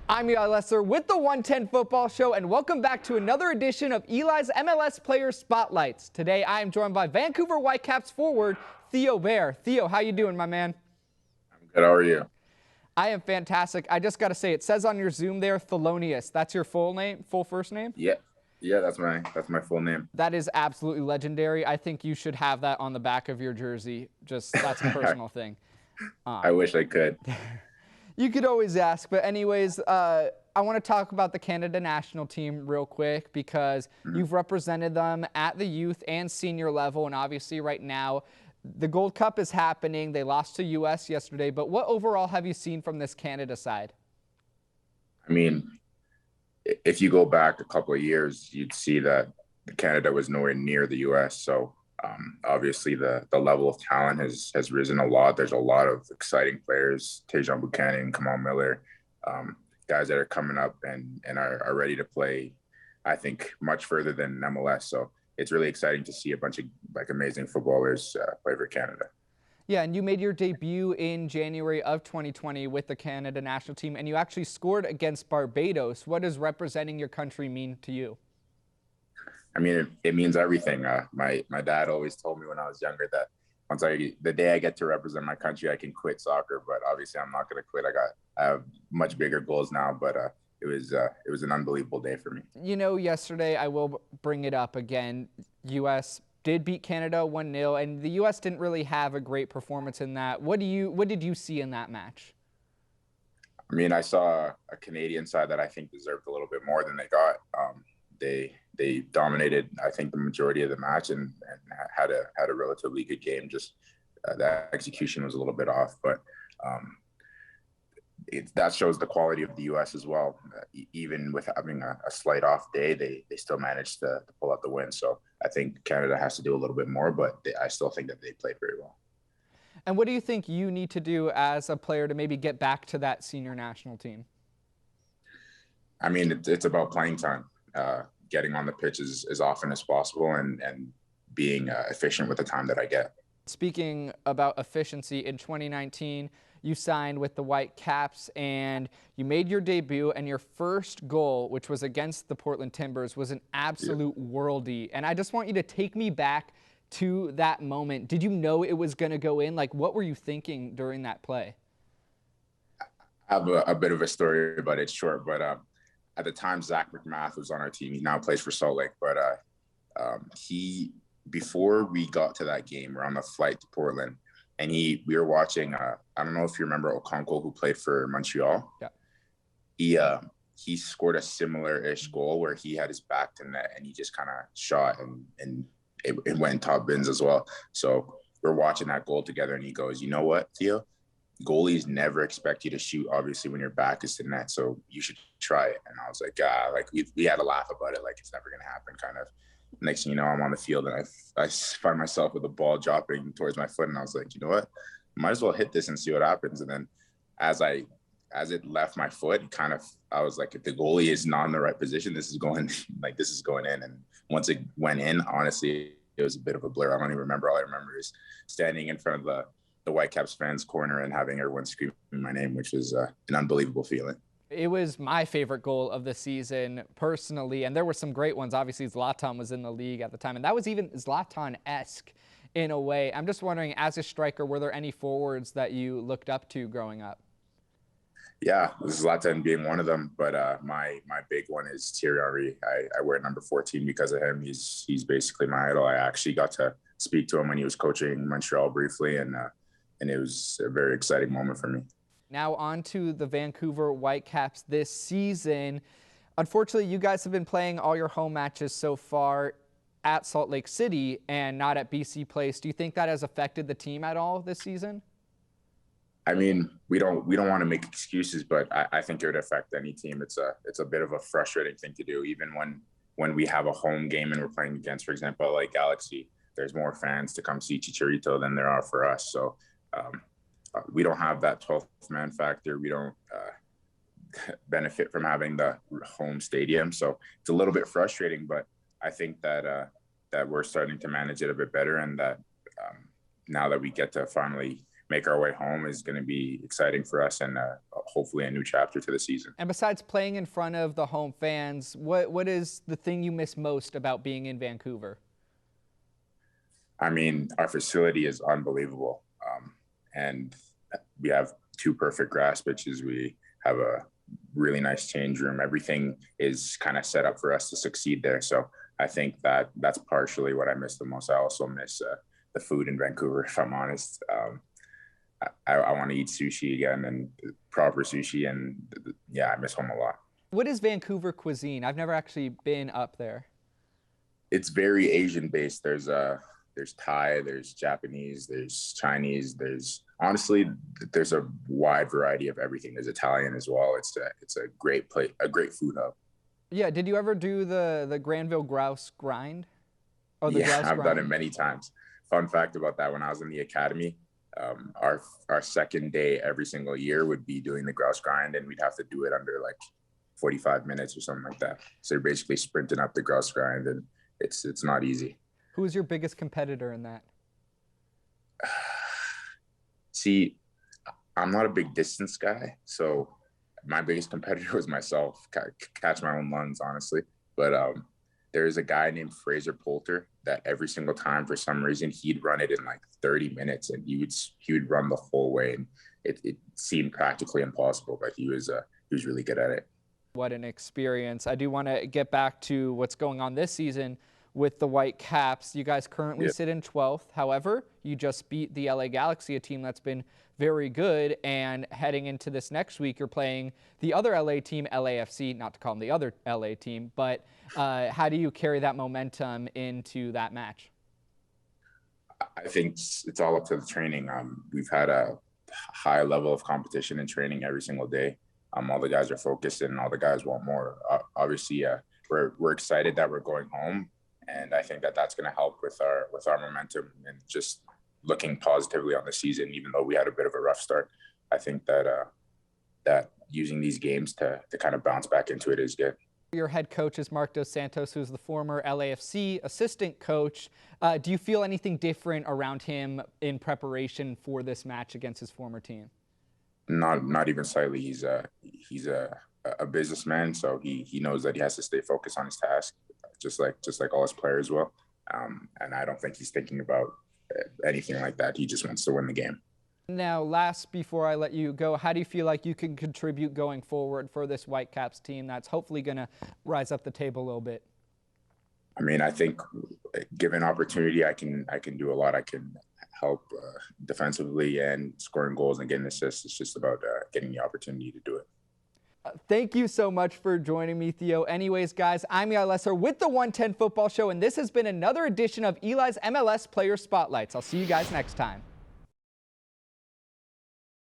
I'm Eli Lesser with the 110 Football Show, and welcome back to another edition of Eli's MLS Player Spotlights. Today, I am joined by Vancouver Whitecaps forward Theo Bair. Theo, how you doing, my man? I'm good. How are you? I am fantastic. I just got to say, it says on your Zoom there, Thelonious. That's your full name, full first name? Yeah, yeah. That's my full name. That is absolutely legendary. I think you should have that on the back of your jersey. Just that's a personal thing. I wish I could. You could always ask, but anyways, I want to talk about the Canada national team real quick because you've represented them at the youth and senior level, and obviously right now the Gold Cup is happening. They lost to U.S. yesterday, but what overall have you seen from this Canada side? I mean, if you go back a couple of years, you'd see that Canada was nowhere near the U.S. So obviously the level of talent has risen a lot. There's a lot of exciting players, Tejan Buchanan, Kamal Miller, guys that are coming up and are ready to play, I think, much further than MLS. So it's really exciting to see a bunch of amazing footballers play for Canada. Yeah, and you made your debut in January of 2020 with the Canada national team, and you actually scored against Barbados. What does representing your country mean to you? I mean, it means everything. My dad always told me when I was younger that the day I get to represent my country, I can quit soccer. But obviously, I'm not going to quit. I have much bigger goals now. But it was an unbelievable day for me. You know, yesterday, I will bring it up again. U.S. did beat Canada 1-0, and the U.S. didn't really have a great performance in that. What did you see in that match? I mean, I saw a Canadian side that I think deserved a little bit more than they got. They dominated, I think, the majority of the match and had a relatively good game. Just that execution was a little bit off, but that shows the quality of the U.S. as well. Even with having a slight off day, they still managed to pull out the win. So I think Canada has to do a little bit more, but I still think that they played very well. And what do you think you need to do as a player to maybe get back to that senior national team? I mean, it's about playing time. Getting on the pitch as often as possible and being efficient with the time that I get. Speaking about efficiency, in 2019, you signed with the Whitecaps and you made your debut, and your first goal, which was against the Portland Timbers, was an absolute worldie. And I just want you to take me back to that moment. Did you know it was going to go in? Like, what were you thinking during that play? I have a bit of a story, but it's short. But at the time, Zach McMath was on our team. He now plays for Salt Lake. But before we got to that game, we're on the flight to Portland, and we were watching. I don't know if you remember Okonkwo, who played for Montreal. Yeah. He scored a similar-ish goal where he had his back to net and he just kind of shot and it went top bins as well. So we're watching that goal together, and he goes, "You know what, Theo? Goalies never expect you to shoot, obviously, when your back is to net, so you should try it." And I was like, we had a laugh about it, like it's never going to happen, kind of. Next thing you know, I'm on the field, and I find myself with the ball dropping towards my foot, and I was like, you know what? Might as well hit this and see what happens. And then as it left my foot, I was like, if the goalie is not in the right position, this is going in. And once it went in, honestly, it was a bit of a blur. I don't even remember. All I remember is standing in front of the Whitecaps fans corner and having everyone screaming my name, which was an unbelievable feeling. It was my favorite goal of the season personally, and there were some great ones. Obviously, Zlatan was in the league at the time, and that was even Zlatan-esque in a way. I'm just wondering, as a striker, were there any forwards that you looked up to growing up? Yeah, Zlatan being one of them, but my big one is Thierry Henry. I wear number 14 because of him. He's basically my idol. I actually got to speak to him when he was coaching Montreal briefly, and it was a very exciting moment for me. Now on to the Vancouver Whitecaps this season. Unfortunately, you guys have been playing all your home matches so far at Salt Lake City and not at BC Place. Do you think that has affected the team at all this season? I mean, we don't want to make excuses, but I think it would affect any team. It's a bit of a frustrating thing to do, even when we have a home game and we're playing against, for example, like Galaxy. There's more fans to come see Chicharito than there are for us. So we don't have that 12th man factor. We don't benefit from having the home stadium. So it's a little bit frustrating, but I think that we're starting to manage it a bit better, and that now that we get to finally make our way home is going to be exciting for us, and hopefully a new chapter to the season. And besides playing in front of the home fans, what is the thing you miss most about being in Vancouver? I mean, our facility is unbelievable, and we have 2 perfect grass pitches. We have a really nice change room. Everything is kind of set up for us to succeed there. So I think that's partially what I miss the most. I also miss the food in Vancouver, if I'm honest. I want to eat sushi again, and proper sushi, and yeah, I miss home a lot. What is Vancouver cuisine? I've never actually been up there. It's very Asian based. There's Thai, there's Japanese, there's Chinese, honestly, there's a wide variety of everything. There's Italian as well. It's a great place, a great food hub. Yeah, did you ever do the Granville Grouse Grind? Or the Yeah, Grouse I've Grind? done it many times. Fun fact about that, when I was in the academy, our second day every single year would be doing the Grouse Grind, and we'd have to do it under like 45 minutes or something like that. So you're basically sprinting up the Grouse Grind, and it's not easy. Who is your biggest competitor in that? See, I'm not a big distance guy, so my biggest competitor was myself. Catch my own lungs, honestly. But there's a guy named Fraser Poulter that every single time, for some reason, he'd run it in like 30 minutes, and he would run the whole way, and it seemed practically impossible, but he was really good at it. What an experience. I do want to get back to what's going on this season with the Whitecaps. You guys currently sit in 12th. However, you just beat the LA Galaxy, a team that's been very good. And heading into this next week, you're playing the other LA team, LAFC, not to call them the other LA team, but how do you carry that momentum into that match? I think it's all up to the training. We've had a high level of competition and training every single day. All the guys are focused, and all the guys want more. Obviously, we're excited that we're going home. And I think that's going to help with our momentum and just looking positively on the season, even though we had a bit of a rough start. I think that using these games to kind of bounce back into it is good. Your head coach is Mark Dos Santos, who's the former LAFC assistant coach. Do you feel anything different around him in preparation for this match against his former team? Not even slightly. He's a businessman, so he knows that he has to stay focused on his task, just like all his players will. And I don't think he's thinking about anything like that. He just wants to win the game. Now, last, before I let you go, how do you feel like you can contribute going forward for this Whitecaps team that's hopefully going to rise up the table a little bit? I mean, I think given opportunity, I can do a lot. I can help defensively and scoring goals and getting assists. It's just about getting the opportunity to do it. Thank you so much for joining me, Theo. Anyways, guys, I'm Eli Lesser with the 110 Football Show, and this has been another edition of Eli's MLS Player Spotlights. I'll see you guys next time.